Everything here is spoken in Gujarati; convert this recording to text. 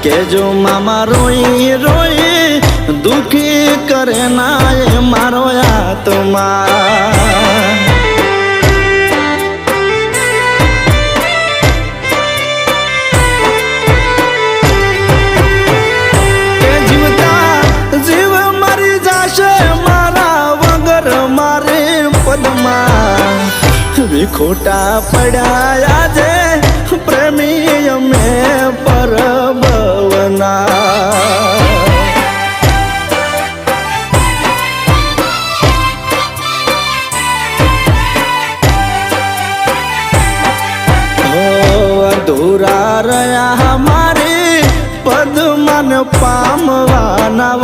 કે જો મામા રોઈ રોઈ દુખી કરે ના એ મારો આત્મા ખોટા પડ્યા છે પ્રેમી અમે પરબવના અધૂરા રહ્યા મારી પદ્માન પામવાના